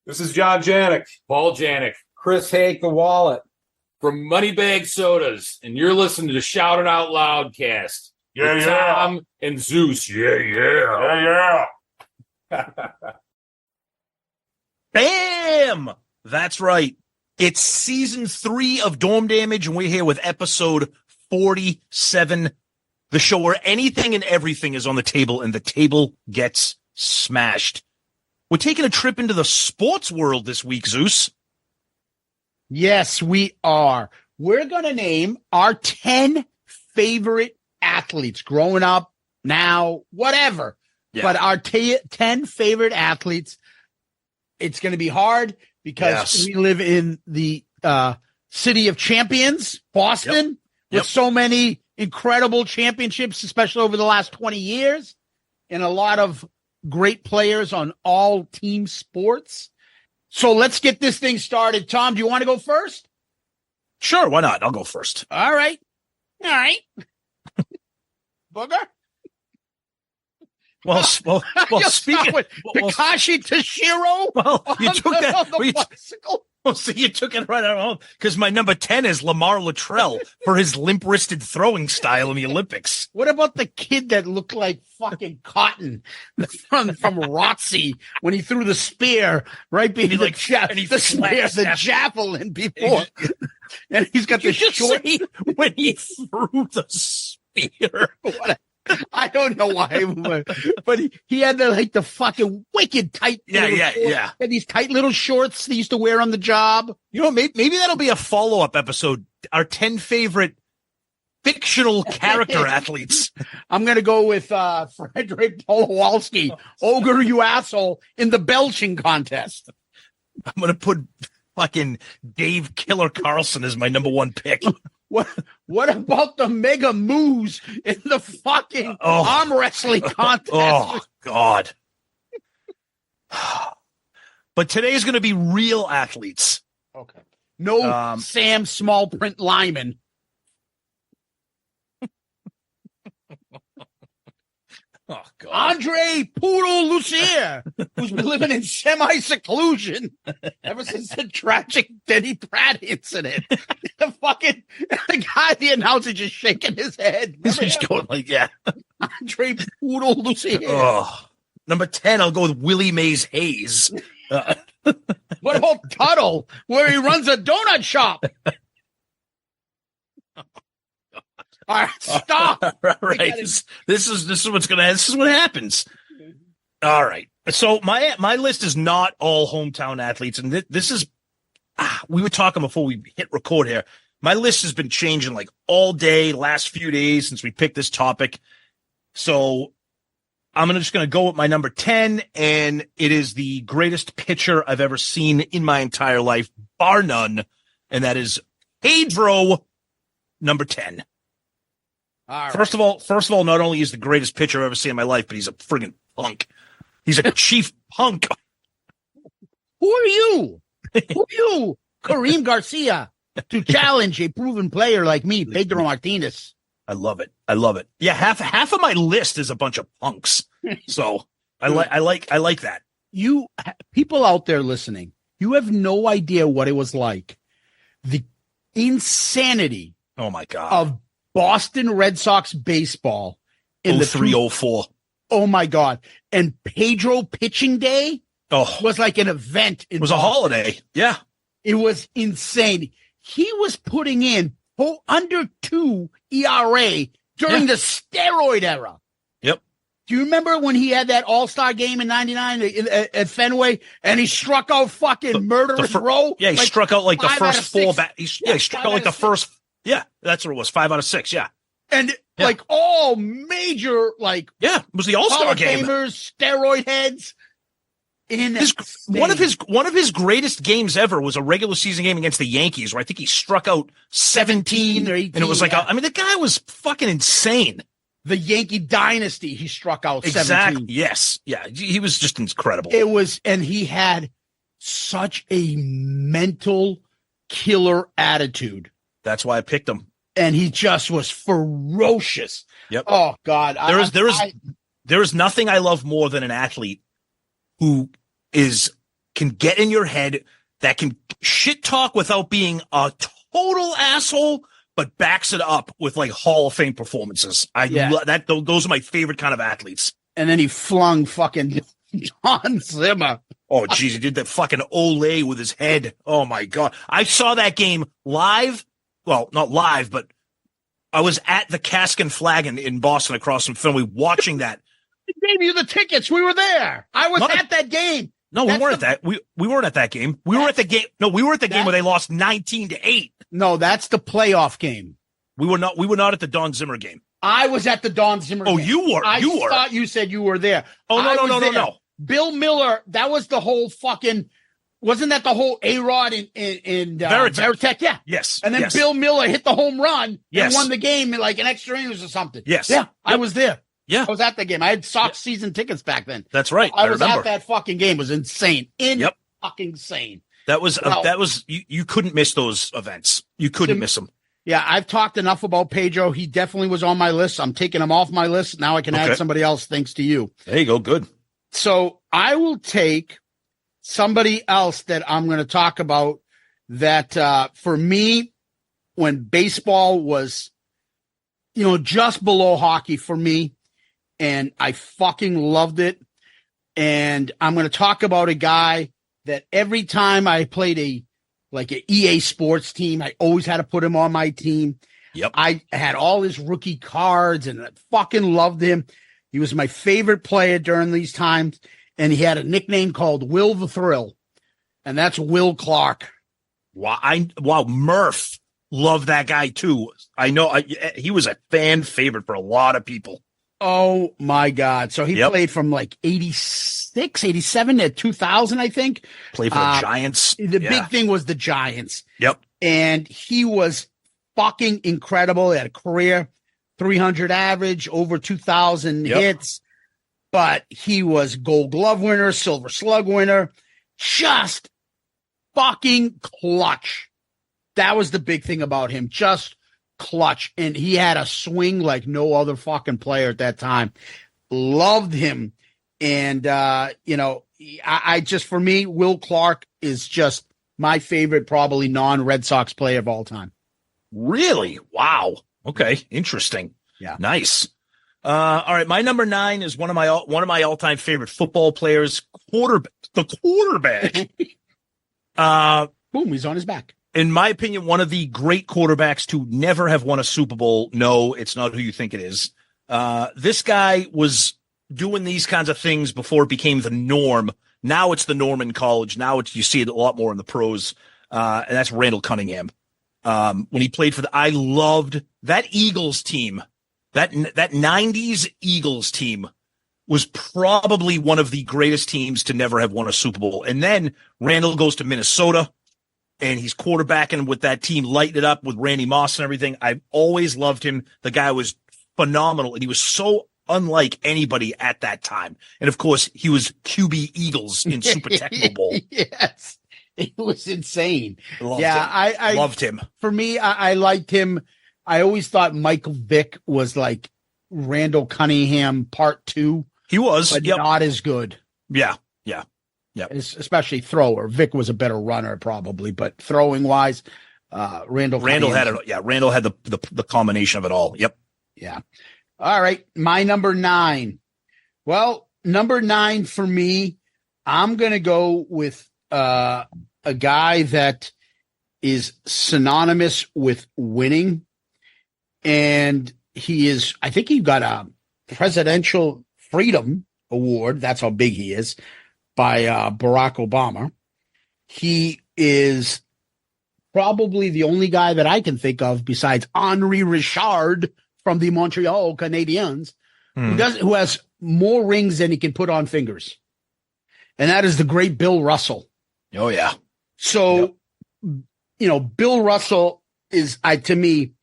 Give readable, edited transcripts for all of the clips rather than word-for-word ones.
This is John Janik, Paul Janik, Chris Hake, the wallet. from Moneybag Sodas, and you're listening to Shout It Out Loudcast. Yeah, with yeah. Tom and Zeus. Yeah. Bam! That's right. It's season 3 of Dorm Damage, and we're here with episode 47, the show where anything and everything is on the table, and the table gets smashed. We're taking a trip into the sports world this week, Zeus. Yes, we are. We're going to name our 10 favorite athletes growing up, now, whatever. Yeah. But our 10 favorite athletes, it's going to be hard because we live in the city of champions, Boston, with so many incredible championships, especially over the last 20 years, and a lot of great players on all team sports. So let's get this thing started. Tom, do you want to go first? Sure, why not? I'll go first. All right. Booger? Well, speaking with Takashi Toshiro. Well, you took that. On the bicycle. Well, so you took it right out home because my number 10 is Lamar Luttrell for his limp-wristed throwing style in the Olympics. What about the kid that looked like fucking cotton from Rotsy when he threw the spear right behind the javelin before? And he's got the short. When he threw the spear. I don't know why, but he had the fucking wicked tight. Yeah. And these tight little shorts they used to wear on the job. You know, maybe that'll be a follow-up episode. Our 10 favorite fictional character athletes. I'm going to go with Frederick Polowalski, Ogre, you asshole, in the belching contest. I'm going to put fucking Dave Killer Carlson as my number 1 pick. What about the Mega Moose in the fucking arm wrestling contest? Oh, God. But today's going to be real athletes. Okay. No Sam Small Print Lyman. Oh, God. Andre Poodle Lucier, who's been living in semi-seclusion ever since the tragic Denny Pratt incident. The guy, the announcer, just shaking his head. He's just going like, yeah. Andre Poodle Lucier. Oh. Number 10, I'll go with Willie Mays Hayes. What about Tuttle, where he runs a donut shop? All right, stop. All right. This is what's gonna. This is what happens. All right. So my list is not all hometown athletes, and this is. We were talking before we hit record here. My list has been changing like all day, last few days since we picked this topic. So I'm just gonna go with my number 10, and it is the greatest pitcher I've ever seen in my entire life, bar none, and that is Pedro, number 10. Right. First of all, not only is the greatest pitcher I've ever seen in my life, but he's a friggin' punk. He's a chief punk. Who are you? Kareem Garcia, to challenge a proven player like me, Pedro Martinez. I love it. Yeah, half of my list is a bunch of punks. So I like that. You people out there listening, you have no idea what it was like. The insanity. Oh my God. Of Boston Red Sox baseball in 03-04. Oh my God. And Pedro pitching day was like an event. It was Boston. A holiday. Yeah. It was insane. He was putting in under 2 ERA during the steroid era. Yep. Do you remember when he had that all-star game in 99 at Fenway and he struck out fucking Murderous Row? Yeah, he struck out like the first 4 he struck out like the first. Yeah, that's what it was. 5 out of 6. Yeah. And like all major, it was the All-Star game. Gamers, steroid heads. One of his greatest games ever was a regular season game against the Yankees, where I think he struck out 17 or 18, and it was like, the guy was fucking insane. The Yankee dynasty, he struck out 17. Exactly. Yes. Yeah. He was just incredible. And he had such a mental killer attitude. That's why I picked him. And he just was ferocious. Yep. Oh God. There is nothing I love more than an athlete who is can get in your head, that can shit talk without being a total asshole, but backs it up with like Hall of Fame performances. Those are my favorite kind of athletes. And then he flung fucking Don Zimmer. Oh, geez, he did that fucking Olay with his head. Oh, my God. I saw that game live. Well, not live, but I was at the Cask and Flagon in Boston across from Fenway watching that. I gave you the tickets. We were there. I was at that game. No, we weren't at that. We weren't at that game. We were at the game. No, we were at the game where they lost 19-8. No, that's the playoff game. We were not at the Don Zimmer game. I was at the Don Zimmer game. Oh, you were. I thought you said you were there. Oh, no. Bill Miller, that was the whole fucking, wasn't that the whole A-Rod in Veritech? Yeah. Yes. And then Bill Miller hit the home run and won the game in like an extra innings or something. Yes. Yeah, I was there. Yeah. I was at the game. I had Sox season tickets back then. That's right. I was at that fucking game. It was insane. Fucking insane. That was you couldn't miss those events. You couldn't miss them. Yeah, I've talked enough about Pedro. He definitely was on my list. I'm taking him off my list. Now I can add somebody else thanks to you. There you go. Good. So I will take somebody else that I'm going to talk about that for me, when baseball was, just below hockey for me, and I fucking loved it. And I'm going to talk about a guy that every time I played an EA Sports team, I always had to put him on my team. Yep. I had all his rookie cards and I fucking loved him. He was my favorite player during these times. And he had a nickname called Will the Thrill. And that's Will Clark. Wow. Murph loved that guy too. I know he was a fan favorite for a lot of people. Oh my God. So he played from like 86, 87 to 2000, I think. Played for the Giants. The big thing was the Giants. Yep. And he was fucking incredible. He had a career 300 average, over 2,000 hits, but he was Gold Glove winner, Silver Slug winner, just fucking clutch. That was the big thing about him. Just clutch. And he had a swing like no other fucking player at that time. Loved him. And, I just, for me, Will Clark is just my favorite, probably non-Red Sox player of all time. Really? Wow. Okay. Interesting. Yeah. Nice. All right. My number 9 is one of my all-time favorite football players, the quarterback. Boom. He's on his back. In my opinion, one of the great quarterbacks to never have won a Super Bowl. No, it's not who you think it is. This guy was doing these kinds of things before it became the norm. Now it's the norm in college. Now you see it a lot more in the pros. And that's Randall Cunningham. When he played I loved that Eagles team. That 90s Eagles team was probably one of the greatest teams to never have won a Super Bowl. And then Randall goes to Minnesota. And he's quarterbacking with that team, lighting it up with Randy Moss and everything. I've always loved him. The guy was phenomenal, and he was so unlike anybody at that time. And, of course, he was QB Eagles in Super Techno Bowl. Yes. It was insane. I loved him. For me, I liked him. I always thought Michael Vick was like Randall Cunningham part 2. He was. But not as good. Yeah. Yep. Especially thrower. Vic was a better runner probably, but throwing wise, Randall had it. Randall had the combination of it all. Yep. Yeah. All right. My number 9. Well, number 9 for me, I'm going to go with a guy that is synonymous with winning. And I think he got a Presidential Freedom Award. That's how big he is. By Barack Obama. He is probably the only guy that I can think of besides Henri Richard from the Montreal Canadiens who has more rings than he can put on fingers. And that is the great Bill Russell. Oh, yeah. So, Bill Russell is, to me,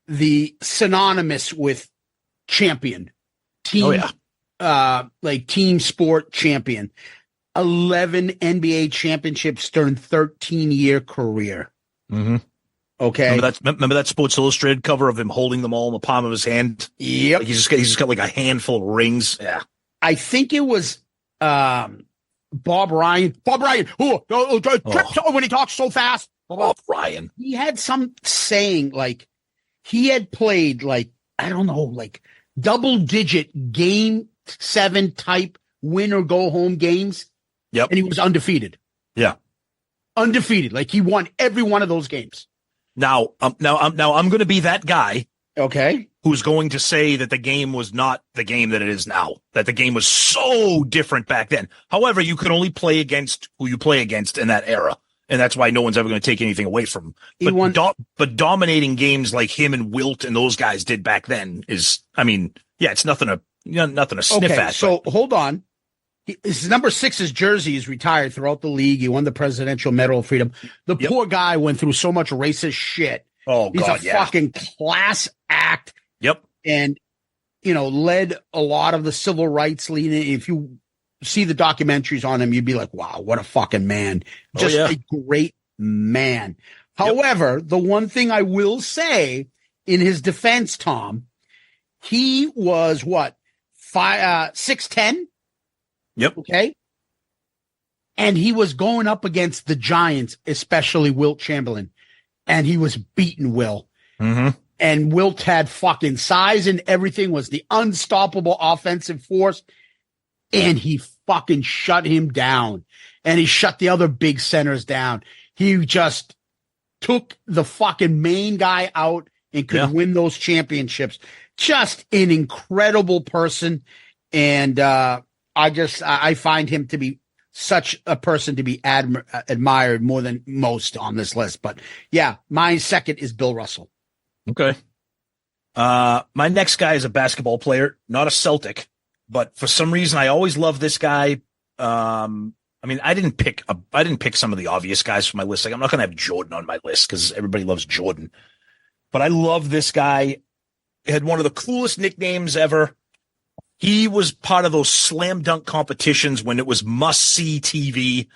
the synonymous with champion. Team, team sport champion. 11 NBA championships during 13-year career. Mm-hmm. Okay. Remember that Sports Illustrated cover of him holding them all in the palm of his hand? Yep. He's just got like a handful of rings. Yeah. I think it was Bob Ryan. Trips when he talks so fast. Bob Ryan. He had some saying like he had played like, I don't know, like double-digit game 7 type win or go home games. Yep. And he was undefeated. Yeah. Undefeated. Like he won every one of those games. Now I'm going to be that guy. Okay. Who's going to say that the game was not the game that it is now, that the game was so different back then. However, you could only play against who you play against in that era. And that's why no one's ever going to take anything away from him. But dominating games like him and Wilt and those guys did back then is, I mean, yeah, it's nothing to sniff at. So hold on. His number 6's jersey is retired throughout the league. He won the Presidential Medal of Freedom. The poor guy went through so much racist shit. Oh, he's God, a fucking class act. Yep. And, led a lot of the civil rights leading. If you see the documentaries on him, you'd be like, wow, what a fucking man. Just a great man. Yep. However, the one thing I will say in his defense, Tom, he was 6'10"? Yep. Okay. And he was going up against the Giants, especially Wilt Chamberlain. And he was beating Will. Mm-hmm. And Wilt had fucking size and everything, was the unstoppable offensive force. And he fucking shut him down. And he shut the other big centers down. He just took the fucking main guy out and could win those championships. Just an incredible person. And I find him to be such a person to be admired more than most on this list. But yeah, my second is Bill Russell. Okay. My next guy is a basketball player, not a Celtic, but for some reason I always love this guy. I didn't pick some of the obvious guys for my list. Like I'm not going to have Jordan on my list because everybody loves Jordan, but I love this guy. He had one of the coolest nicknames ever. He was part of those slam dunk competitions when it was must-see TV.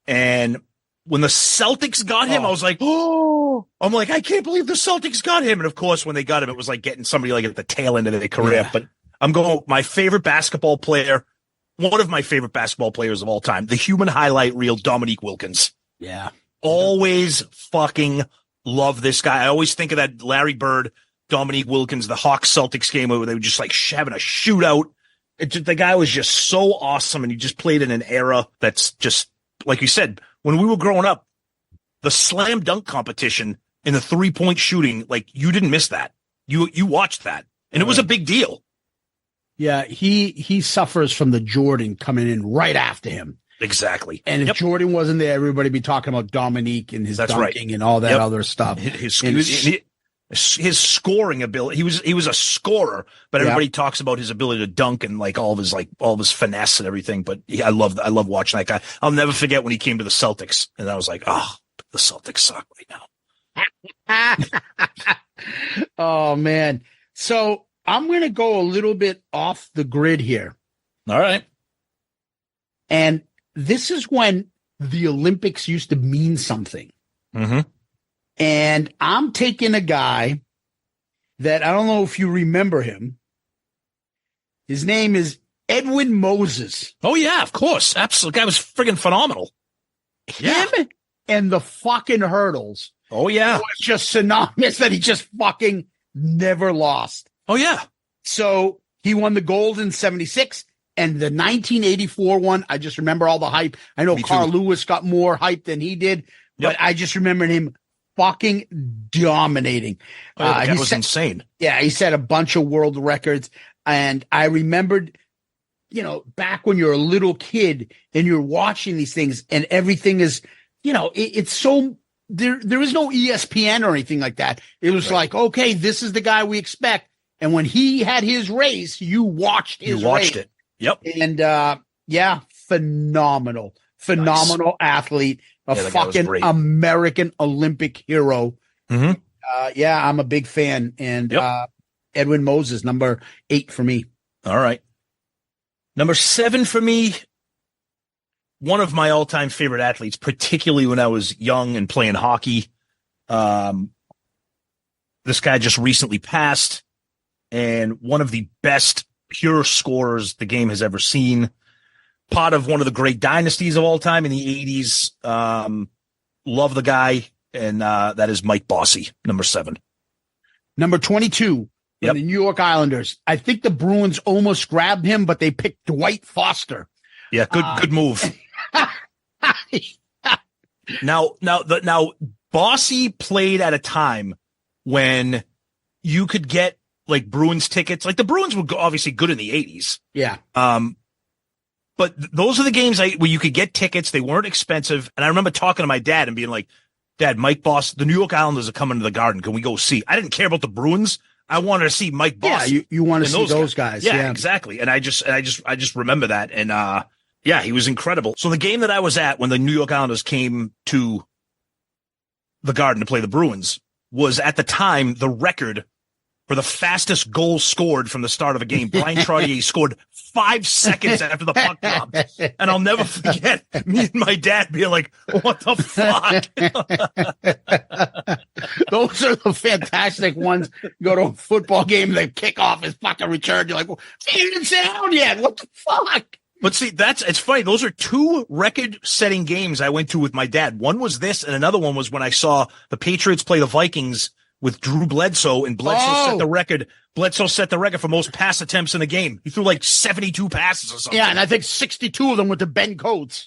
And when the Celtics got him, I was like, I'm like, I can't believe the Celtics got him. And of course, when they got him, it was like getting somebody like at the tail end of their career. Yeah. But I'm going, my favorite basketball player, one of my favorite basketball players of all time, the human highlight reel, Dominique Wilkins. Yeah. Always fucking love this guy. I always think of that Larry Bird, Dominique Wilkins, the Hawks Celtics game where they were just like having a shootout. The guy was just so awesome. And he just played in an era that's just, like you said, when we were growing up, the slam dunk competition in the 3-point shooting, like you didn't miss that. You watched that and it was a big deal. Yeah. He suffers from the Jordan coming in right after him. Exactly. And if Jordan wasn't there, everybody be talking about Dominique and his dunking and all that other stuff. His scoring ability. He was a scorer, but everybody talks about his ability to dunk and like all of his finesse and everything. But I love watching that guy. I'll never forget when he came to the Celtics and I was like, oh, the Celtics suck right now. Oh man. So I'm going to go a little bit off the grid here. All right. And this is when the Olympics used to mean something. Mm-hmm. And I'm taking a guy that I don't know if you remember him. His name is Edwin Moses. Oh, yeah, of course. Absolutely. Guy was friggin' phenomenal. Him and the fucking hurdles. Oh, yeah. It was just synonymous that he just fucking never lost. Oh, yeah. So he won the gold in 76 and the 1984 one. I just remember all the hype. I know Carl Lewis got more hype than he did, but I just remembered him fucking dominating. That was insane. Yeah, he set a bunch of world records. And I remembered, back when you're a little kid and you're watching these things and everything is, it's so, there is no ESPN or anything like that. It was like, okay, this is the guy we expect. And when he had his race, you watched his race. You watched it. Yep. And phenomenal athlete. A fucking American Olympic hero. Mm-hmm. I'm a big fan. And Edwin Moses, number 8 for me. All right. Number 7 for me, one of my all-time favorite athletes, particularly when I was young and playing hockey. This guy just recently passed, and one of the best pure scorers the game has ever seen. part of one of the great dynasties of all time in the 80s. Love the guy, and that is Mike Bossy, number 7. Number 22, the New York Islanders. I think the Bruins almost grabbed him, but they picked Dwight Foster. Yeah, good move. Now, Bossy played at a time when you could get like Bruins tickets. Like the Bruins were obviously good in the 80s. Yeah. But those are the games where you could get tickets. They weren't expensive. And I remember talking to my dad and being like, Dad, Mike Boss, the New York Islanders are coming to the Garden. Can we go see? I didn't care about the Bruins. I wanted to see Mike Boss. Yeah, you want to see those guys. Yeah, exactly. And I just remember that. And yeah, he was incredible. So the game that I was at when the New York Islanders came to the Garden to play the Bruins was at the time the record for the fastest goal scored from the start of a game. Brian Trottier scored 5 seconds after the puck dropped. And I'll never forget me and my dad being like, what the fuck? Those are the fantastic ones. Go to a football game, the kickoff is fucking returned. You're like, well, he didn't sit down yet. What the fuck? But see, it's funny. Those are 2 record-setting games I went to with my dad. One was this, and another one was when I saw the Patriots play the Vikings with Drew Bledsoe, and Bledsoe set the record. Bledsoe set the record for most pass attempts in the game. He threw like 72 passes or something. Yeah, and I think 62 of them went to Ben Coates.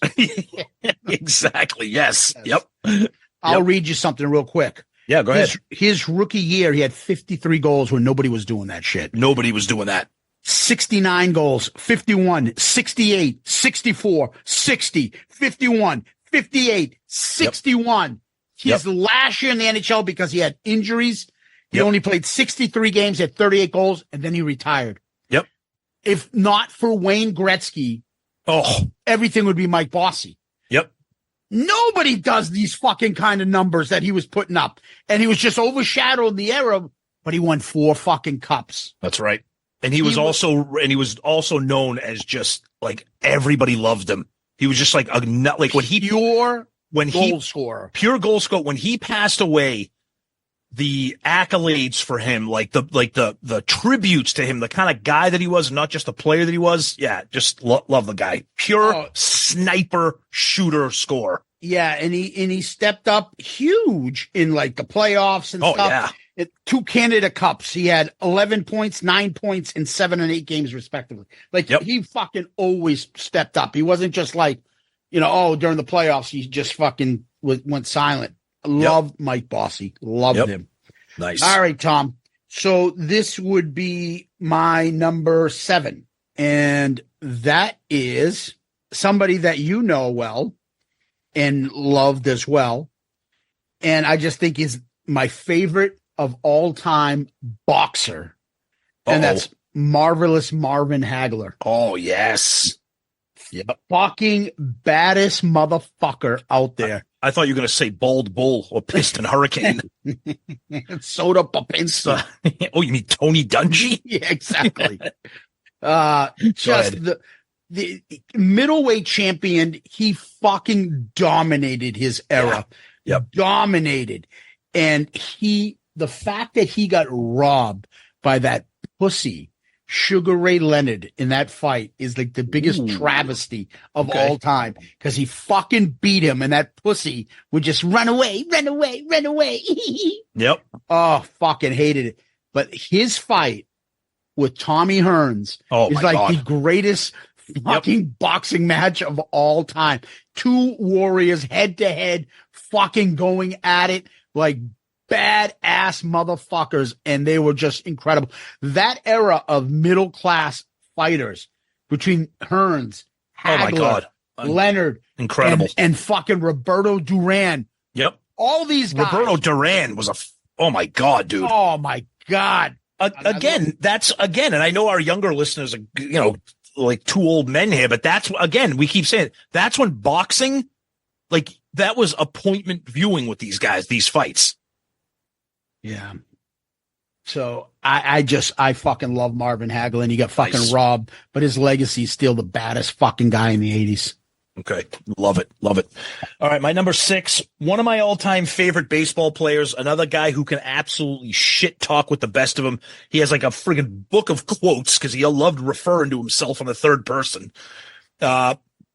Exactly. Yes. Yep. I'll read you something real quick. Yeah, go ahead. His rookie year, he had 53 goals when nobody was doing that shit. Nobody was doing that. 69 goals, 51, 68, 64, 60, 51, 58, 61. His last year in the NHL, because he had injuries, he only played 63 games, had 38 goals, and then he retired. Yep. If not for Wayne Gretzky, everything would be Mike Bossy. Yep. Nobody does these fucking kind of numbers that he was putting up. And he was just overshadowed in the era, but he won 4 fucking cups. That's right. And he was also known as just like everybody loved him. He was just like a nut, like goal scorer. Pure goal scorer. When he passed away, the accolades for him, like the tributes to him, the kind of guy that he was, not just the player that he was. Yeah, just love the guy. Pure sniper, shooter, scorer. Yeah, and he stepped up huge in like the playoffs and stuff. Yeah. 2 Canada Cups. He had 11 points, 9 points in 7 and 8 games, respectively. Like he fucking always stepped up. He wasn't just like, during the playoffs, he just fucking went silent. Loved Mike Bossy. Loved him. Nice. All right, Tom. So this would be my number 7. And that is somebody that you know well and loved as well. And I just think is my favorite of all time boxer. And that's Marvelous Marvin Hagler. Oh, yes. Yep. Fucking baddest motherfucker out there. I thought you were going to say Bald Bull or Piston Hurricane. Soda Popinski. Oh, you mean Tony Dungy? Yeah, exactly. Just the middleweight champion. He fucking dominated his era. Yep. Dominated. And the fact that he got robbed by that pussy Sugar Ray Leonard in that fight is like the biggest travesty of all time, because he fucking beat him and that pussy would just run away. Yep. Oh, fucking hated it. But his fight with Tommy Hearns is like the greatest fucking boxing match of all time. 2 warriors head to head fucking going at it like badass motherfuckers, and they were just incredible. That era of middle class fighters between Hearns, Hagler, Leonard, incredible, and fucking Roberto Duran. Yep, all these guys. Roberto Duran was oh my god, dude. Oh my god. Again, and I know our younger listeners are like 2 old men here, but that's again we keep saying that's when boxing, like that was appointment viewing with these guys, these fights. Yeah. So I fucking love Marvin Hagler, and he got fucking robbed, but his legacy is still the baddest fucking guy in the 80s. Okay. Love it. All right. My number 6, one of my all time favorite baseball players, another guy who can absolutely shit talk with the best of them. He has like a friggin' book of quotes because he loved referring to himself in the third person.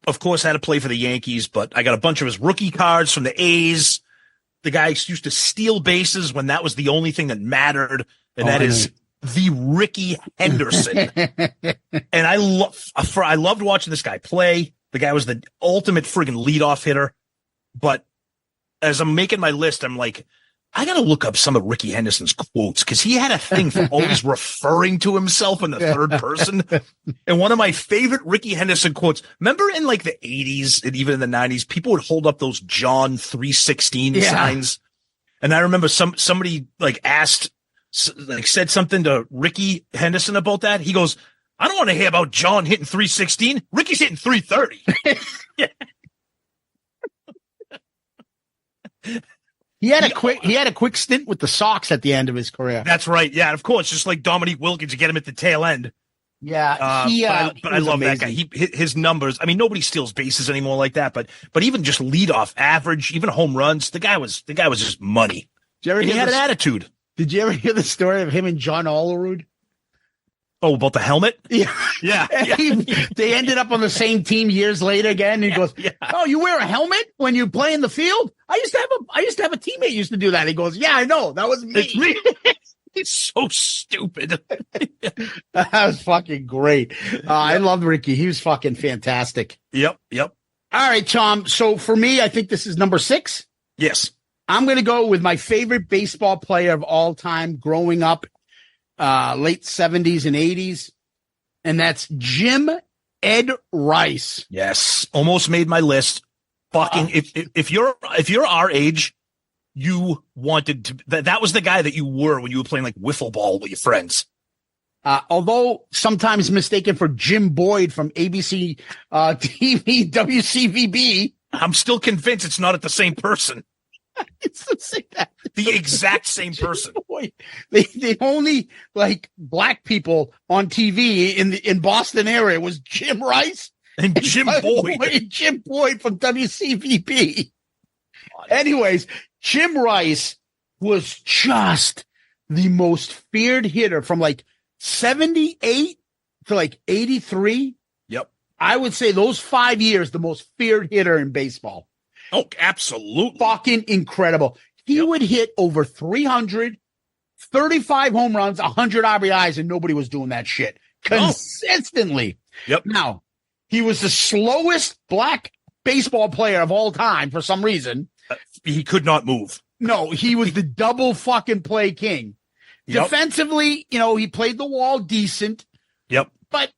of course, had to play for the Yankees, but I got a bunch of his rookie cards from the A's. The guy used to steal bases when that was the only thing that mattered, and that is the Ricky Henderson. And I loved watching this guy play. The guy was the ultimate friggin' leadoff hitter. But as I'm making my list, I'm like, I got to look up some of Ricky Henderson's quotes because he had a thing for always referring to himself in the third person. And one of my favorite Ricky Henderson quotes, remember in like the 80s and even in the 90s, people would hold up those John 3:16 signs. And I remember somebody like said something to Ricky Henderson about that. He goes, I don't want to hear about John hitting 3:16. Ricky's hitting 3:30. Yeah. He had a quick stint with the Sox at the end of his career. That's right. Yeah, of course, just like Dominique Wilkins, you get him at the tail end. Yeah, but I love that guy. His numbers. I mean, nobody steals bases anymore like that. But even just leadoff average, even home runs, the guy was just money. He had an attitude. Did you ever hear the story of him and John Olerud? Oh, about the helmet? Yeah. Yeah. They ended up on the same team years later again. And he goes, oh, you wear a helmet when you play in the field? I used to have a teammate used to do that. He goes, yeah, I know. That was me. It's me. It's so stupid. That was fucking great. I loved Ricky. He was fucking fantastic. Yep. All right, Tom. So for me, I think this is number 6. Yes. I'm going to go with my favorite baseball player of all time growing up. Late 70s and 80s, and that's Jim Ed Rice. Yes, almost made my list. Fucking if you're our age, you wanted to. That was the guy that you were when you were playing like wiffle ball with your friends. Although sometimes mistaken for Jim Boyd from ABC TV WCVB, I'm still convinced it's not at the same person. It's the exact same person. They only like black people on TV in Boston area was Jim Rice and Jim Boyd. Jim Boyd from WCVB. Anyways, Jim Rice was just the most feared hitter from like 78 to like 83. Yep. I would say those 5 years, the most feared hitter in baseball. Oh, absolutely. Fucking incredible. He would hit over 300, 35 home runs, 100 RBIs, and nobody was doing that shit consistently. Yep. Now, he was the slowest black baseball player of all time for some reason. He could not move. No, he was the double fucking play king. Yep. Defensively, he played the wall decent. Yep. But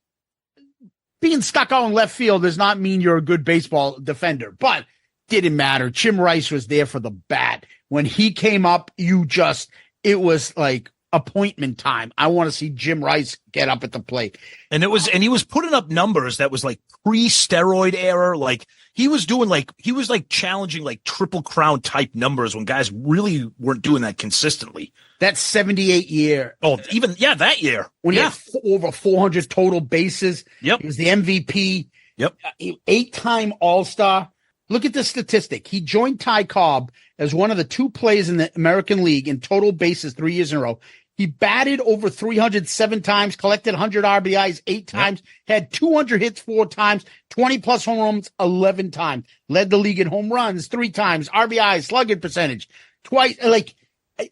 being stuck out in left field does not mean you're a good baseball defender. But didn't matter. Jim Rice was there for the bat. When he came up, it was like appointment time. I want to see Jim Rice get up at the plate. And he was putting up numbers that was like pre-steroid era. Like he was challenging like Triple Crown type numbers when guys really weren't doing that consistently. That 78 year. Oh, that year. When he had over 400 total bases. Yep. He was the MVP. Yep. 8-time All-Star. Look at the statistic. He joined Ty Cobb as one of the 2 players in the American League in total bases 3 years in a row. He batted over 307 times, collected 100 RBIs 8 times, had 200 hits 4 times, 20-plus home runs 11 times, led the league in home runs 3 times, RBIs, slugging percentage twice. Like,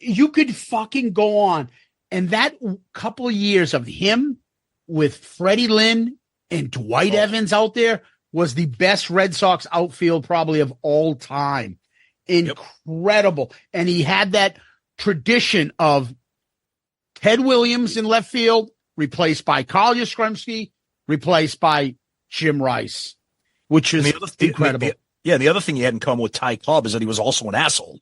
you could fucking go on. And that couple of years of him with Freddie Lynn and Dwight Evans out there was the best Red Sox outfield probably of all time. Incredible. Yep. And he had that tradition of Ted Williams in left field, replaced by Carl Yastrzemski, replaced by Jim Rice, which is incredible. The other thing he had in common with Ty Cobb is that he was also an asshole.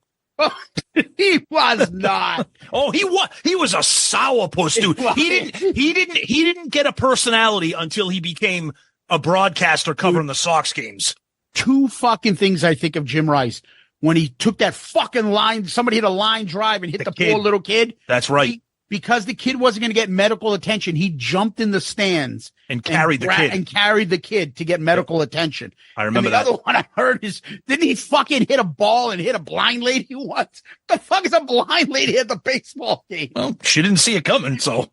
He was not. Oh, he was. He was a sourpuss, dude. He didn't get a personality until he became a broadcaster covering the Sox games. 2 fucking things I think of Jim Rice. When he took that fucking line, somebody hit a line drive and hit the poor little kid. That's right. Because the kid wasn't going to get medical attention, he jumped in the stands and carried the kid to get medical attention. I remember that. The other one I heard is, didn't he fucking hit a ball and hit a blind lady once? The fuck is a blind lady at the baseball game? Well, she didn't see it coming, so.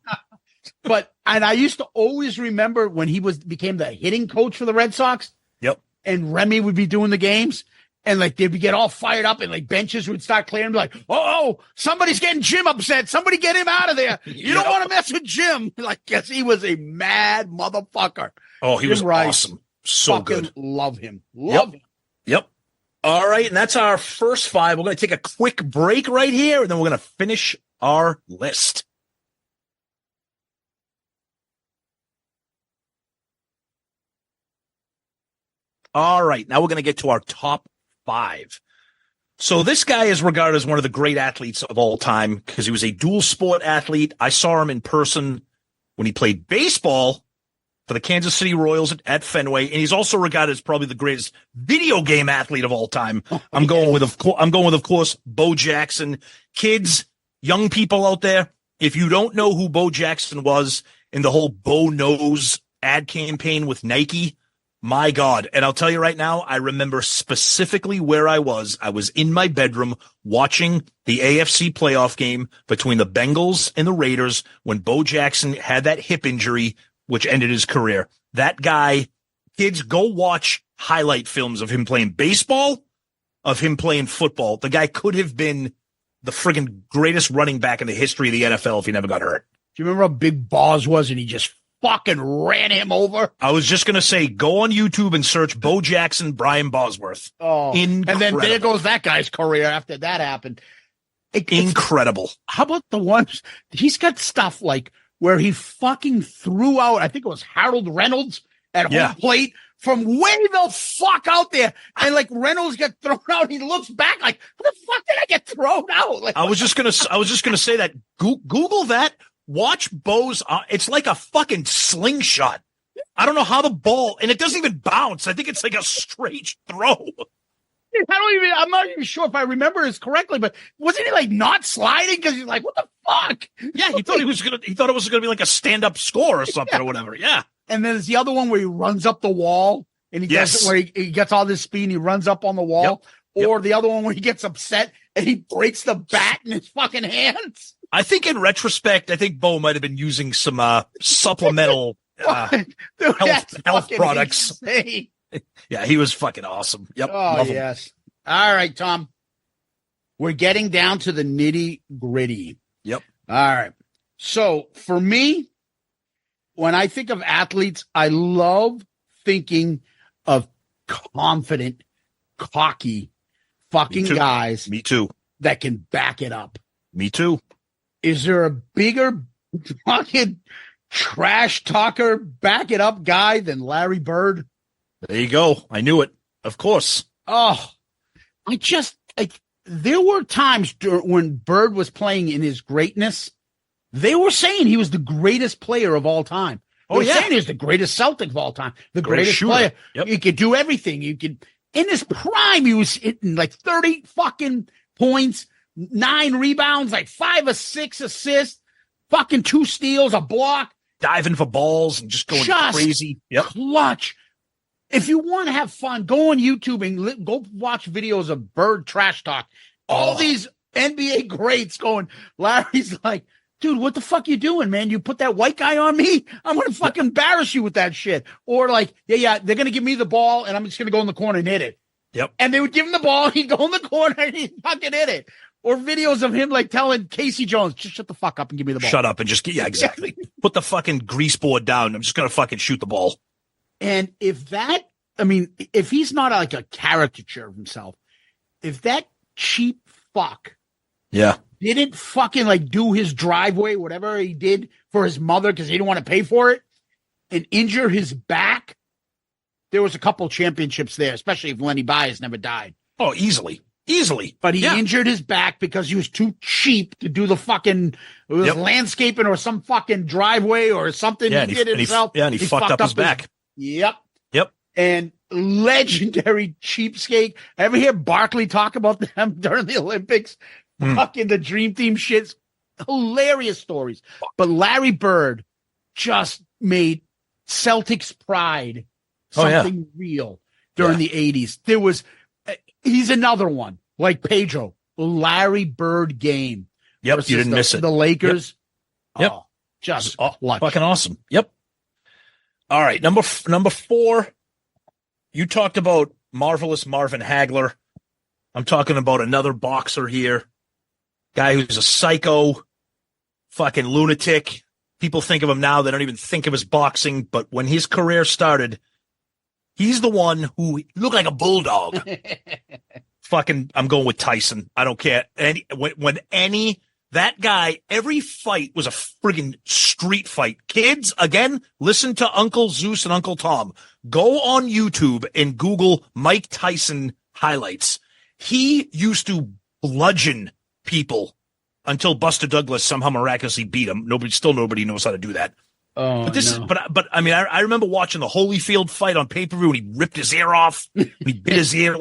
And I used to always remember when he became the hitting coach for the Red Sox. Yep. and Remy would be doing the games. And like they'd get all fired up, and like benches would start clearing. Like, oh, somebody's getting Jim upset. Somebody get him out of there. You don't want to mess with Jim. Like, yes, he was a mad motherfucker. Oh, he was awesome. So good. Love him. Love him. Yep. All right, and that's our first 5. We're going to take a quick break right here, and then we're going to finish our list. All right, now we're going to get to our top 5. So this guy is regarded as one of the great athletes of all time because he was a dual sport athlete. I saw him in person when he played baseball for the Kansas City Royals at Fenway, and he's also regarded as probably the greatest video game athlete of all time. I'm going with, of course, Bo Jackson. Kids, young people out there, if you don't know who Bo Jackson was in the whole Bo Knows ad campaign with Nike, my God. And I'll tell you right now, I remember specifically where I was. I was in my bedroom watching the AFC playoff game between the Bengals and the Raiders when Bo Jackson had that hip injury, which ended his career. That guy, kids, go watch highlight films of him playing baseball, of him playing football. The guy could have been the friggin' greatest running back in the history of the NFL if he never got hurt. Do you remember how big Boz was and he just fucking ran him over? I was just going to say, go on YouTube and search Bo Jackson, Brian Bosworth. Oh, incredible. And then there goes that guy's career after that happened. Incredible. How about the ones? He's got stuff like where he fucking threw out, I think it was Harold Reynolds at home plate from way the fuck out there. And like Reynolds got thrown out. He looks back like, how the fuck did I get thrown out? Like, I was just going to say that. Google that. Watch Bo's. It's like a fucking slingshot. I don't know how the ball, and it doesn't even bounce. I think it's like a straight throw. I'm not even sure if I remember this correctly, but wasn't he like not sliding? Because he's like, what the fuck? Yeah, he thought it was gonna be like a stand-up score or something or whatever. Yeah. And then there's the other one where he runs up the wall and he does it where he gets all this speed and he runs up on the wall. Yep. Or the other one where he gets upset and he breaks the bat in his fucking hands. I think in retrospect, Bo might have been using some supplemental health products. Insane. Yeah, he was fucking awesome. Yep. Oh, yes. All right, Tom. We're getting down to the nitty gritty. Yep. All right. So for me, when I think of athletes, I love thinking of confident, cocky fucking guys. Me too. That can back it up. Me too. Is there a bigger fucking trash talker, back it up guy than Larry Bird? There you go. I knew it. Of course. Oh, there were times when Bird was playing in his greatness. They were saying he was the greatest player of all time. They were saying he was the greatest Celtic of all time, the greatest player. Yep. He could do everything. In his prime, he was hitting like 30 fucking points, 9 rebounds, like 5 or 6 assists, fucking 2 steals, a block. Diving for balls and just going crazy. Yep. Clutch. If you want to have fun, go on YouTube and go watch videos of Bird trash talk. All these NBA greats going, Larry's like, dude, what the fuck you doing, man? You put that white guy on me? I'm going to fucking embarrass you with that shit. Or like, they're going to give me the ball and I'm just going to go in the corner and hit it. Yep. And they would give him the ball. He'd go in the corner and he'd fucking hit it. Or videos of him like telling Casey Jones, just shut the fuck up and give me the ball. Shut up and just, exactly. Put the fucking grease board down. I'm just going to fucking shoot the ball. And if he's not like a caricature of himself, if that cheap fuck didn't fucking like do his driveway, whatever he did for his mother because he didn't want to pay for it, and injure his back, there was a couple championships there, especially if Lenny Bias never died. Oh, easily. But he injured his back because he was too cheap to do the fucking landscaping or some fucking driveway or something he did himself. And he fucked up his back. Yep. And legendary cheapskate. Ever hear Barkley talk about them during the Olympics? Fucking the Dream Team shits. Hilarious stories. But Larry Bird just made Celtics pride something real during the 80s. There was, he's another one like Pedro, Larry Bird game. Yep. You didn't miss it. The Lakers. Yep. Oh, just fucking awesome. Yep. All right. Number 4. you talked about marvelous Marvin Hagler. I'm talking about another boxer here, guy who's a psycho, fucking lunatic. People think of him now. They don't even think of his boxing. But when his career started, he's the one who looked like a bulldog. Fucking, I'm going with Tyson. I don't care. And that guy, every fight was a friggin' street fight. Kids, again, listen to Uncle Zeus and Uncle Tom. Go on YouTube and Google Mike Tyson highlights. He used to bludgeon people until Buster Douglas somehow miraculously beat him. Nobody knows how to do that. Oh, but I mean, I remember watching the Holyfield fight on pay-per-view and he ripped his ear off. He bit his ear.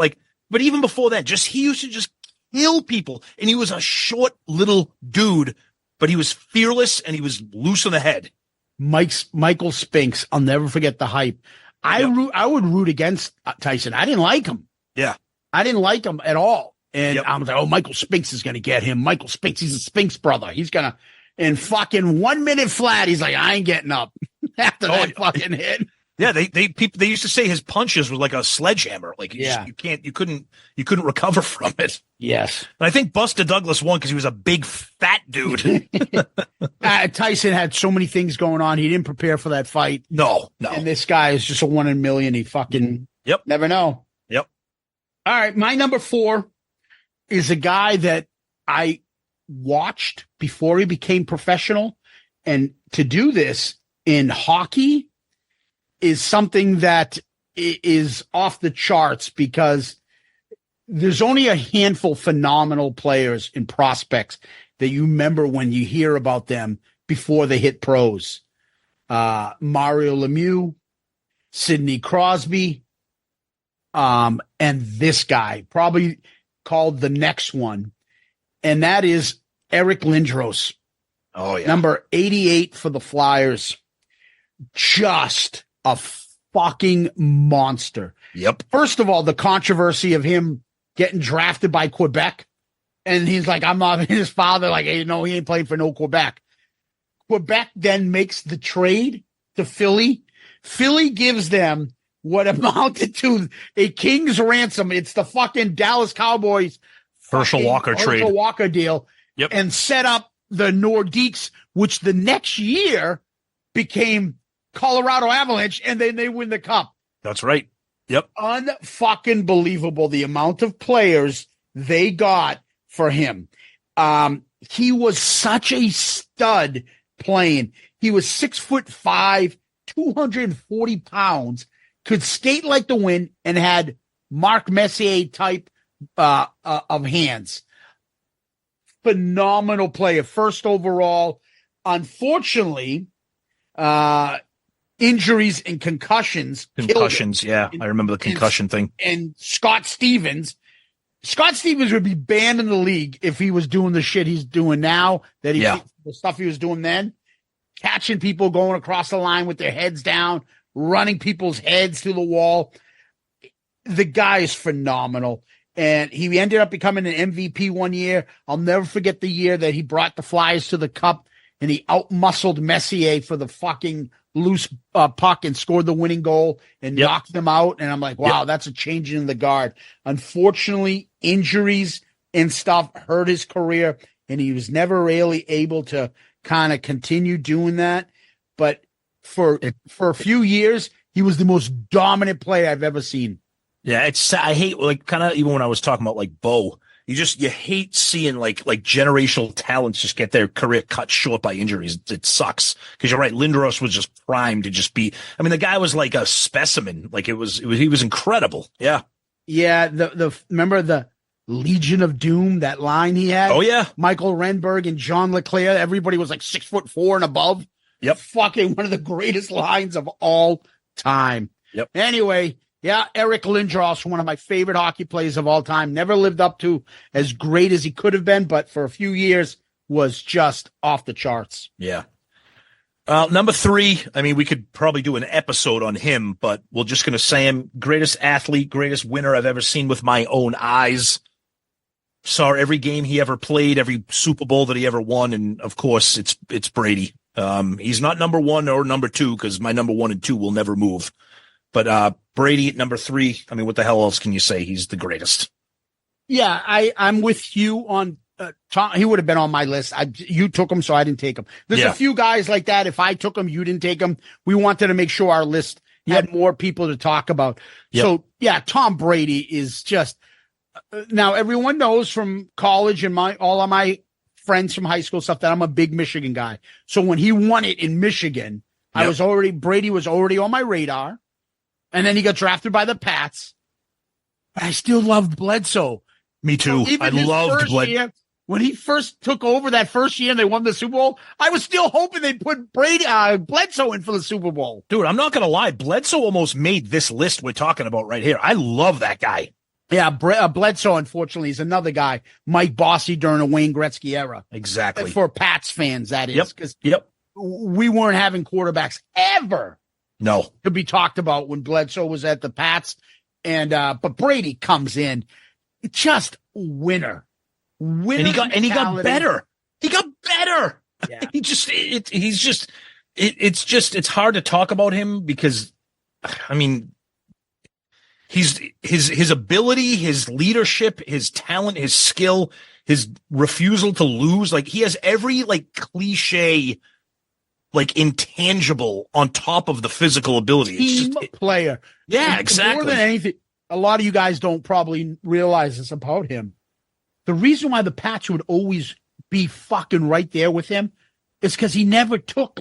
But even before that, he used to just kill people. And he was a short little dude, but he was fearless and he was loose in the head. Michael Spinks. I'll never forget the hype. I would root against Tyson. I didn't like him. Yeah. I didn't like him at all. And I was like, oh, Michael Spinks is going to get him. Michael Spinks, he's a Spinks brother. He's going to, in fucking 1 minute flat, he's like, I ain't getting up after that fucking hit. Yeah, they used to say his punches were like a sledgehammer. Like you couldn't recover from it. Yes. And I think Buster Douglas won because he was a big fat dude. Tyson had so many things going on. He didn't prepare for that fight. No. And this guy is just a 1 in a million. He fucking never know. Yep. All right, my number 4 is a guy that I watched before he became professional. And to do this in hockey is something that is off the charts because there's only a handful of phenomenal players and prospects that you remember when you hear about them before they hit pros. Mario Lemieux, Sidney Crosby, and this guy, probably called the next one, and that is Eric Lindros. Oh, yeah. Number 88 for the Flyers. Just a fucking monster. Yep. First of all, the controversy of him getting drafted by Quebec, and he's like, I'm not his father. Like, hey, no, he ain't playing for no Quebec. Quebec then makes the trade to Philly. Philly gives them what amounted to a king's ransom. It's the fucking Dallas Cowboys Herschel Walker deal. Yep. And set up the Nordiques, which the next year became Colorado Avalanche, and then they win the cup. That's right. Yep. Unfucking believable the amount of players they got for him. He was such a stud playing. He was 6'5", 240 pounds, could skate like the wind, and had Marc Messier type of hands. Phenomenal player, first overall. Unfortunately, injuries and concussions. Yeah. I remember the concussion thing. And Scott Stevens would be banned in the league if he was doing the shit he's doing now, the stuff he was doing then, catching people going across the line with their heads down, running people's heads through the wall. The guy is phenomenal. And he ended up becoming an MVP one year. I'll never forget the year that he brought the Flyers to the cup and he outmuscled Messier for the fucking loose puck and scored the winning goal and knocked them out. And I'm like, wow, that's a change in the guard. Unfortunately, injuries and stuff hurt his career, and he was never really able to kind of continue doing that. But for a few years, he was the most dominant player I've ever seen. Yeah, I hate, like, kind of, even when I was talking about like Bo, you hate seeing like generational talents just get their career cut short by injuries. It sucks because you're right. Lindros was just primed to just be. I mean, the guy was like a specimen. Like he was incredible. Yeah. Yeah. Remember the Legion of Doom, that line he had? Oh yeah. Michael Renberg and John LeClaire. Everybody was like 6'4" and above. Yep. Fucking one of the greatest lines of all time. Yep. Anyway. Yeah, Eric Lindros, one of my favorite hockey players of all time. Never lived up to as great as he could have been, but for a few years was just off the charts. Yeah. Number 3, I mean, we could probably do an episode on him, but we're just going to say him, greatest athlete, greatest winner I've ever seen with my own eyes. Saw every game he ever played, every Super Bowl that he ever won, and of course, it's Brady. He's not number 1 or number 2 because my number 1 and 2 will never move. But Brady at number 3. I mean, what the hell else can you say? He's the greatest. Yeah, I'm with you on Tom. He would have been on my list. You took him, so I didn't take him. There's a few guys like that. If I took him, you didn't take him. We wanted to make sure our list had more people to talk about. Yep. So yeah, Tom Brady is just now everyone knows from college and all of my friends from high school stuff that I'm a big Michigan guy. So when he won it in Michigan, Brady was already on my radar, and then he got drafted by the Pats. But I still loved Bledsoe. Me too. So I loved Bledsoe. When he first took over that first year and they won the Super Bowl, I was still hoping they'd put Bledsoe in for the Super Bowl. Dude, I'm not going to lie. Bledsoe almost made this list we're talking about right here. I love that guy. Yeah, Bledsoe, unfortunately, is another guy, Mike Bossy during a Wayne Gretzky era. Exactly. For Pats fans, that is. Because we weren't having quarterbacks ever to be talked about when Bledsoe was at the Pats. And but Brady comes in, just winner. And he got better. He got better. Yeah. It's hard to talk about him because, I mean, his ability, his leadership, his talent, his skill, his refusal to lose. Like, he has every cliche, intangible on top of the physical ability. Team player. Yeah, and exactly. More than anything, a lot of you guys don't probably realize this about him. The reason why the Pats would always be fucking right there with him is because he never took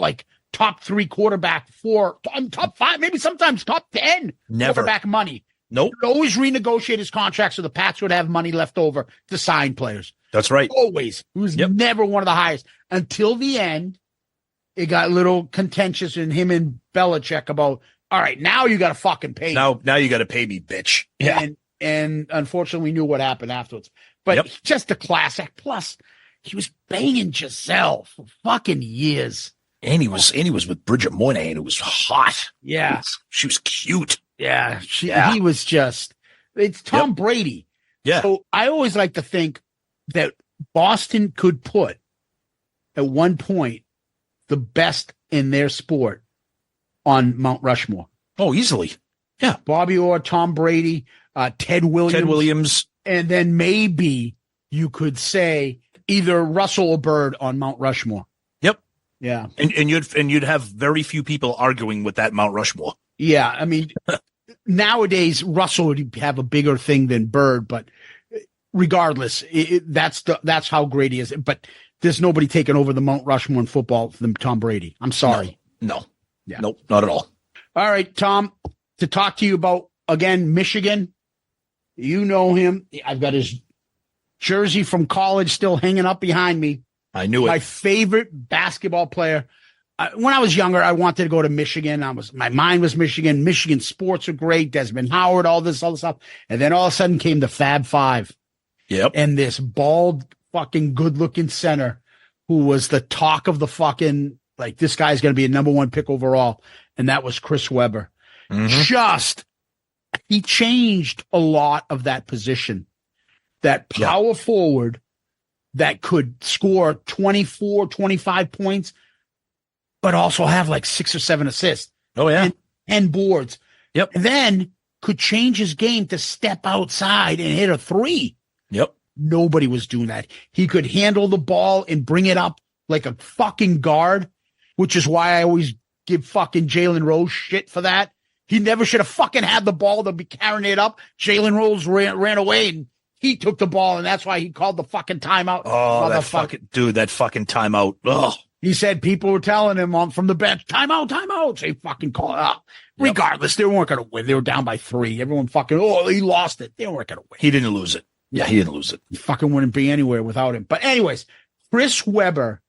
top 3 quarterback, 4, top 5, maybe sometimes top 10 quarterback money. Nope. He would always renegotiate his contract so the Pats would have money left over to sign players. That's right. Always. He was never one of the highest until the end. It got a little contentious in him and Belichick about, all right, now you got to fucking pay me. Now you got to pay me, bitch. Yeah. And unfortunately, we knew what happened afterwards. But just a classic. Plus, he was banging Giselle for fucking years. And he was with Bridget Moynihan, who was hot. Yeah. She was cute. Yeah. He was just, it's Tom Brady. Yeah. So I always like to think that Boston could put, at one point, the best in their sport on Mount Rushmore. Oh, easily. Yeah. Bobby Orr, Tom Brady, Ted Williams. And then maybe you could say either Russell or Bird on Mount Rushmore. Yep. Yeah. And you'd have very few people arguing with that Mount Rushmore. Yeah. I mean, nowadays Russell would have a bigger thing than Bird, but regardless, that's how great he is. But there's nobody taking over the Mount Rushmore in football than Tom Brady. I'm sorry. No. Yeah. Nope. Not at all. All right, Tom, to talk to you about, again, Michigan. You know him. I've got his jersey from college still hanging up behind me. I knew it. My favorite basketball player. When I was younger, I wanted to go to Michigan. My mind was Michigan. Michigan sports are great. Desmond Howard, all this stuff. And then all of a sudden came the Fab Five. Yep. And this bald, fucking good-looking center who was the talk of the fucking, this guy's going to be a number 1 pick overall. And that was Chris Webber. Mm-hmm. He changed a lot of that position. That power forward that could score 24, 25 points, but also have 6 or 7 assists. Oh, yeah. And boards. Yep. And then could change his game to step outside and hit a 3. Yep. Nobody was doing that. He could handle the ball and bring it up like a fucking guard, which is why I always give fucking Jalen Rose shit for that. He never should have fucking had the ball to be carrying it up. Jalen Rose ran away and he took the ball, and that's why he called the fucking timeout. Oh, that fucking timeout. Ugh. He said people were telling him from the bench, timeout. So he fucking called it out. Yep. Regardless, they weren't going to win. They were down by 3. Everyone fucking, he lost it. They weren't going to win. He didn't lose it. Yeah, he didn't lose it. He fucking wouldn't be anywhere without him. But anyways, Chris Webber,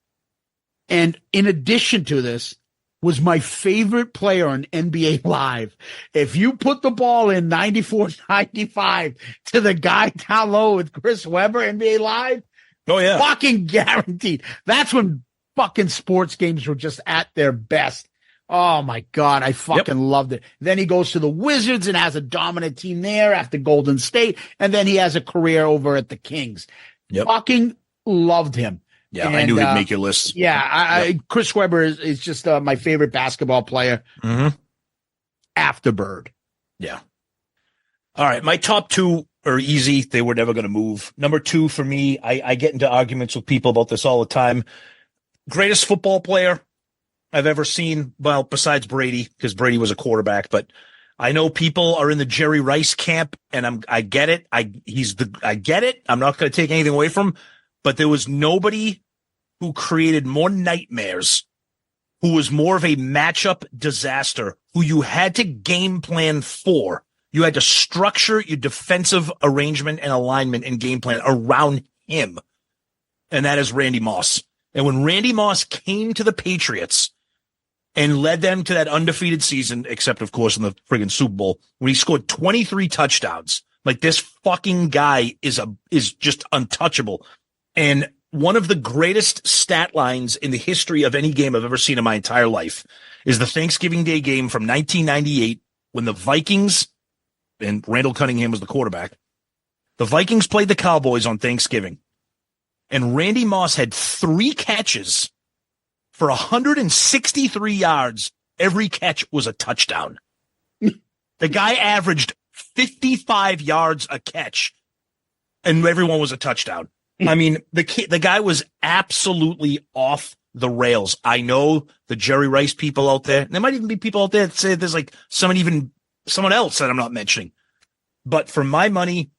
and in addition to this, was my favorite player on NBA Live. If you put the ball in 94-95 to the guy down low with Chris Webber, NBA Live, fucking guaranteed. That's when fucking sports games were just at their best. Oh, my God. I fucking loved it. Then he goes to the Wizards and has a dominant team there after Golden State. And then he has a career over at the Kings. Fucking loved him. Yeah, and I knew he'd make your list. Yeah, Chris Webber is just my favorite basketball player. Mm-hmm. after Bird. Yeah. All right. My top two are easy. They were never going to move. Number two for me, I get into arguments with people about this all the time. Greatest football player I've ever seen. Well, besides Brady, because Brady was a quarterback, but I know people are in the Jerry Rice camp, and I get it. I get it. I'm not going to take anything away from him, but there was nobody who created more nightmares, who was more of a matchup disaster, who you had to game plan for. You had to structure your defensive arrangement and alignment and game plan around him. And that is Randy Moss. And when Randy Moss came to the Patriots and led them to that undefeated season, except of course in the friggin' Super Bowl, when he scored 23 touchdowns, like this fucking guy is just untouchable. And one of the greatest stat lines in the history of any game I've ever seen in my entire life is the Thanksgiving Day game from 1998 when the Vikings, and Randall Cunningham was the quarterback, the Vikings played the Cowboys on Thanksgiving. And Randy Moss had 3 catches for 163 yards. Every catch was a touchdown. The guy averaged 55 yards a catch, and everyone was a touchdown. I mean, the guy was absolutely off the rails. I know the Jerry Rice people out there, and there might even be people out there that say there's like someone else that I'm not mentioning. But for my money,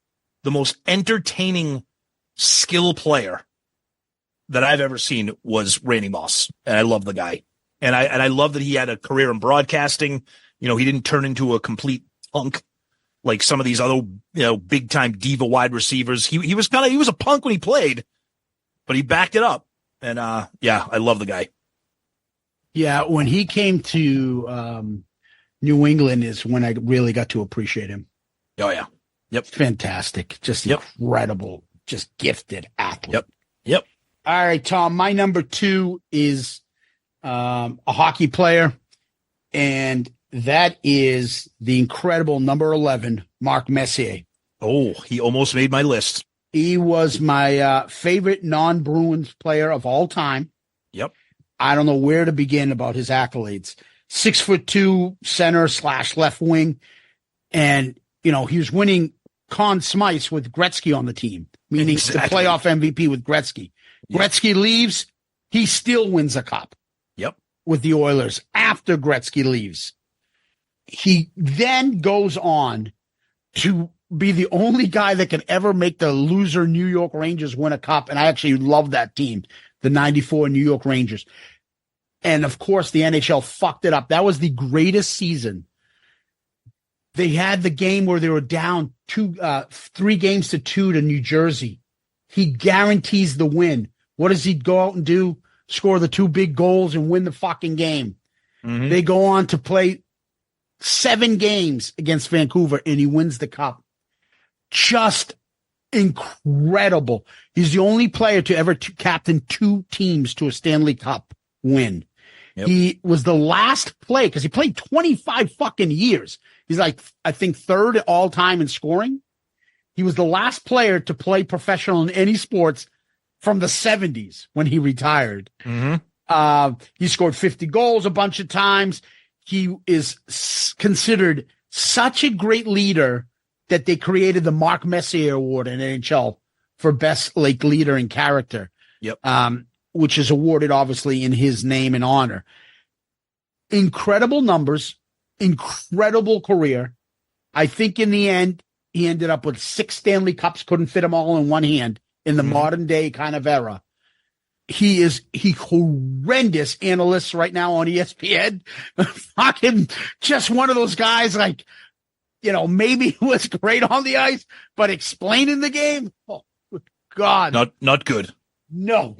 the most entertaining skill player that I've ever seen was Randy Moss. And I love the guy. And I love that he had a career in broadcasting. You know, he didn't turn into a complete punk like some of these other, big time diva wide receivers. He was a punk when he played, but he backed it up. And I love the guy. Yeah, when he came to New England is when I really got to appreciate him. Oh yeah. Yep. Fantastic. Just incredible. Just gifted athlete. Yep. All right, Tom. My number 2 is a hockey player, and that is the incredible number 11, Mark Messier. Oh, he almost made my list. He was my favorite non-Bruins player of all time. Yep. I don't know where to begin about his accolades. 6'2" center / left wing. And, he was winning Conn Smythe with Gretzky on the team, meaning the playoff MVP with Gretzky. Yep. Gretzky leaves, he still wins a cup. Yep. With the Oilers after Gretzky leaves. He then goes on to be the only guy that can ever make the loser New York Rangers win a cup. And I actually love that team, the 94 New York Rangers. And of course, the NHL fucked it up. That was the greatest season. They had the game where they were down 3-2 to New Jersey. He guarantees the win. What does he go out and do? Score the 2 big goals and win the fucking game. Mm-hmm. They go on to play 7 games against Vancouver, and he wins the cup. Just incredible. He's the only player to ever captain 2 teams to a Stanley Cup win. Yep. He was the last player because he played 25 fucking years. He's like, I think 3rd all time in scoring. He was the last player to play professional in any sports from the 70s when he retired. Mm-hmm. He scored 50 goals a bunch of times. He is considered such a great leader that they created the Mark Messier Award in NHL for best leader and character. Yep. Which is awarded obviously in his name and honor. Incredible numbers, incredible career. I think in the end, he ended up with 6 Stanley Cups, couldn't fit them all in one hand in the modern day kind of era. He horrendous analysts right now on ESPN. Fucking just one of those guys like, maybe was great on the ice, but explaining the game, oh God. Not good. No.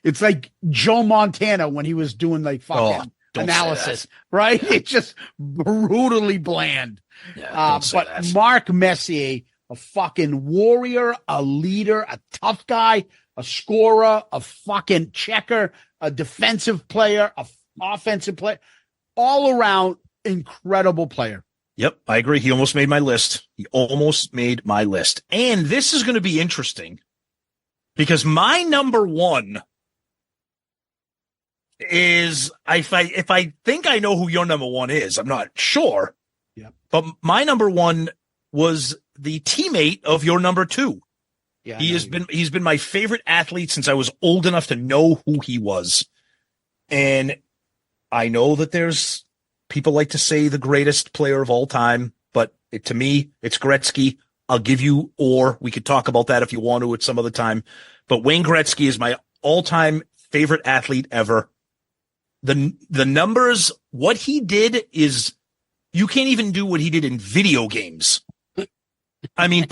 It's like Joe Montana when he was doing like fucking analysis, right? It's just brutally bland. Yeah, but Mark Messier, a fucking warrior, a leader, a tough guy, a scorer, a fucking checker, a defensive player, a offensive player, all around incredible player. Yep, I agree. He almost made my list. And this is going to be interesting because my number 1 is if I think I know who your number one is, I'm not sure. Yeah. But my number one was the teammate of your number two. Yeah, he's been my favorite athlete since I was old enough to know who he was. And I know that there's people like to say the greatest player of all time, but to me, it's Gretzky. I'll give you, or we could talk about that if you want to at some other time. But Wayne Gretzky is my all-time favorite athlete ever. The numbers, what he did is, you can't even do what he did in video games. I mean,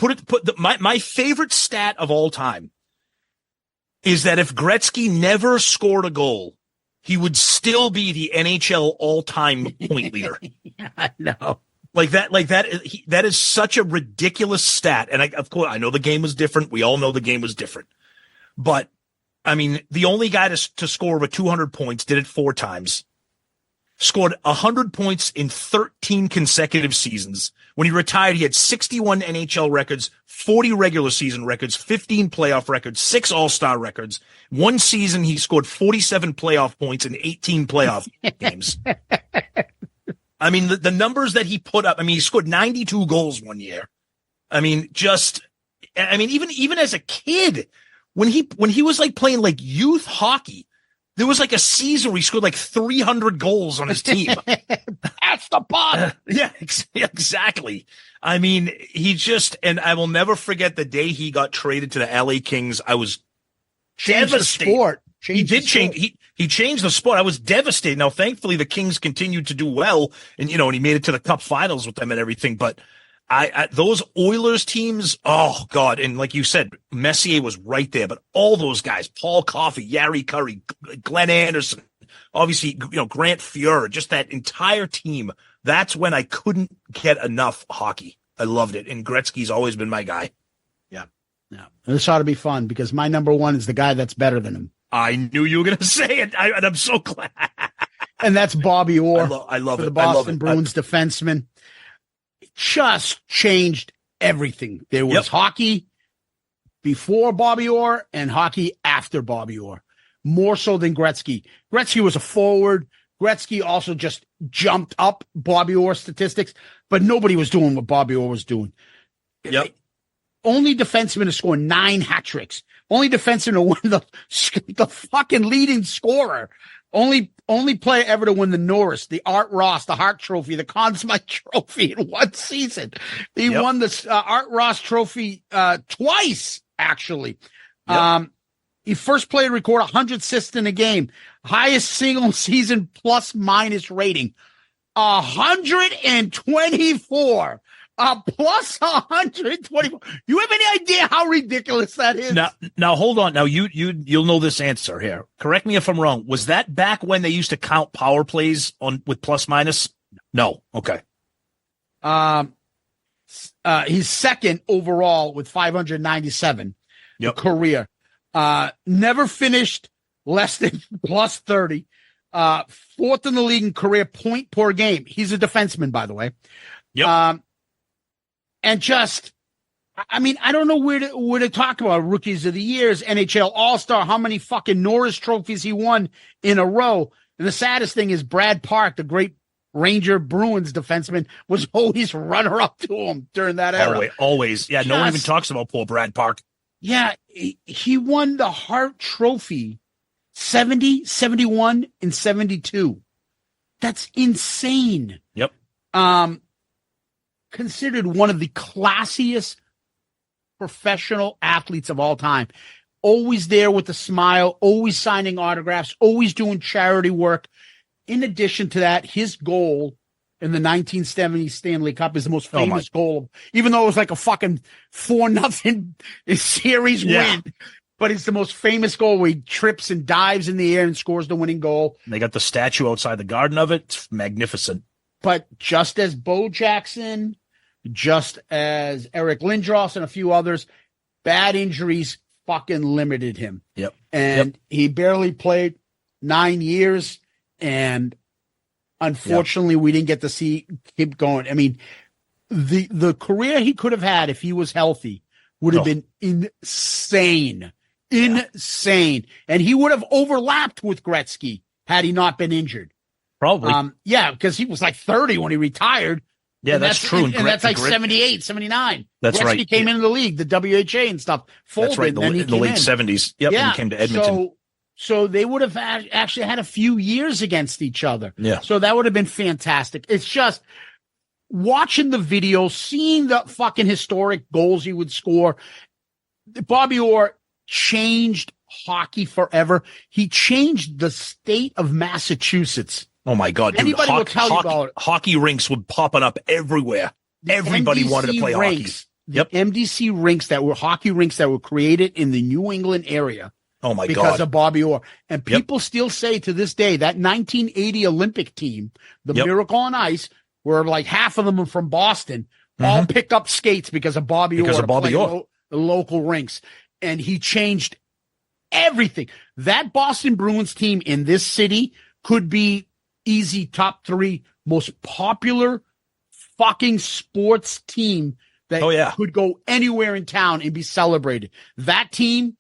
my favorite stat of all time is that if Gretzky never scored a goal, he would still be the NHL all-time point leader. I know. That is such a ridiculous stat. And of course, I know the game was different. We all know the game was different. But I mean, the only guy to score over 200 points did it 4 times. Scored 100 points in 13 consecutive seasons. When he retired, he had 61 NHL records, 40 regular season records, 15 playoff records, 6 All-Star records. One season, he scored 47 playoff points in 18 playoff games. I mean, the numbers that he put up, I mean, he scored 92 goals one year. I mean, even as a kid, when he was like playing like youth hockey, there was like a season where he scored like 300 goals on his team. That's the puck. Yeah, exactly. I mean, and I will never forget the day he got traded to the LA Kings. I was devastated. He changed the sport. I was devastated. Now, thankfully, the Kings continued to do well, and and he made it to the Cup Finals with them and everything. But those Oilers teams, oh God! And like you said, Messier was right there. But all those guys, Paul Coffey, Yari Curry, Glenn Anderson, obviously, Grant Fuhr, just that entire team. That's when I couldn't get enough hockey. I loved it, and Gretzky's always been my guy. Yeah. This ought to be fun because my number one is the guy that's better than him. I knew you were going to say it, and I'm so glad. And that's Bobby Orr. I love it. The Boston Bruins defenseman. It just changed everything. There was hockey before Bobby Orr and hockey after Bobby Orr, more so than Gretzky. Gretzky was a forward. Gretzky also just jumped up Bobby Orr statistics, but nobody was doing what Bobby Orr was doing. Yep. Only defenseman to score 9 hat tricks. Only defenseman to win the fucking leading scorer. Only player ever to win the Norris, the Art Ross, the Hart Trophy, the Conn Smythe Trophy in one season. He won the Art Ross Trophy twice, actually. Yep. He first player to record 100 assists in a game. Highest single season plus minus rating. 124. Plus 124. You have any idea how ridiculous that is? Now hold on. Now you'll know this answer here. Correct me if I'm wrong. Was that back when they used to count power plays with plus minus? No. Okay. He's second overall with 597. Career. Never finished less than plus 30. Fourth in the league in career point per game. He's a defenseman, by the way. Yep. And just, I mean, I don't know where to talk about rookies of the years, NHL All-Star, how many fucking Norris trophies he won in a row. And the saddest thing is Brad Park, the great Ranger Bruins defenseman, was always runner up to him during that era. Always. Yeah. No one even talks about poor Brad Park. Yeah. He won the Hart Trophy 70, 71, and 72. That's insane. Yep. Considered one of the classiest professional athletes of all time. Always there with a smile, always signing autographs, always doing charity work. In addition to that, his goal in the 1970 Stanley Cup is the most famous goal, even though it was like a fucking 4-0 series win. But it's the most famous goal where he trips and dives in the air and scores the winning goal. They got the statue outside the garden of it. It's magnificent. But just as Bo Jackson, just as Eric Lindros and a few others, bad injuries fucking limited him. Yep. And he barely played 9 years. And unfortunately, we didn't get to see him going. I mean, the career he could have had if he was healthy would have been insane. Insane. And he would have overlapped with Gretzky had he not been injured. Probably. Yeah, because he was like 30 when he retired. Yeah, that's true. And that's like 78, 79. That's Gretzky right. He came into the league, the WHA and stuff. Folded, that's right. In the late 70s. Yep. Yeah. And he came to Edmonton. So they would have actually had a few years against each other. Yeah. So that would have been fantastic. It's just watching the video, seeing the fucking historic goals he would score. Bobby Orr changed hockey forever. He changed the state of Massachusetts. Oh my God. Dude, Anybody will tell you about it. Hockey rinks would popping up everywhere. Everybody wanted to play hockey. The MDC rinks hockey rinks that were created in the New England area. Oh my God. Because of Bobby Orr. And people still say to this day that 1980 Olympic team, the Miracle on Ice, where like half of them are from Boston, all picked up skates because of Bobby Orr. Because of Bobby Orr. The local rinks. And he changed everything. That Boston Bruins team in this city could be easy top 3 most popular fucking sports team that could go anywhere in town and be celebrated. That team,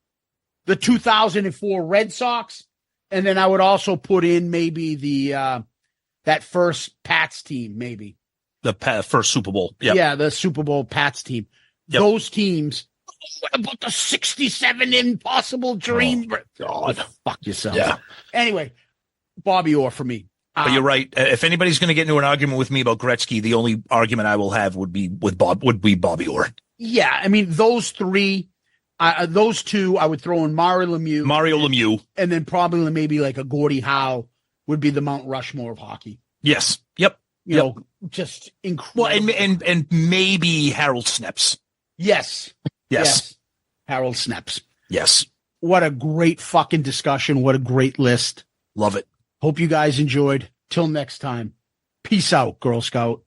the 2004 Red Sox, and then I would also put in maybe the that first Pats team, maybe the first Super Bowl. Yep. Yeah, the Super Bowl Pats team. Yep. Those teams. What about the 67 Impossible Dream? Oh, God. Fuck yourself. Yeah. Anyway, Bobby Orr for me. But you're right. If anybody's going to get into an argument with me about Gretzky, the only argument I will have would be Bobby Orr. Yeah, I mean those 3, those 2, I would throw in Mario Lemieux, and then probably maybe like a Gordie Howe would be the Mount Rushmore of hockey. Yes. Yep. You know, just incredible. Well, and maybe Harold Sneps. Yes. Harold Sneps. Yes. What a great fucking discussion. What a great list. Love it. Hope you guys enjoyed. Till next time. Peace out, Girl Scout.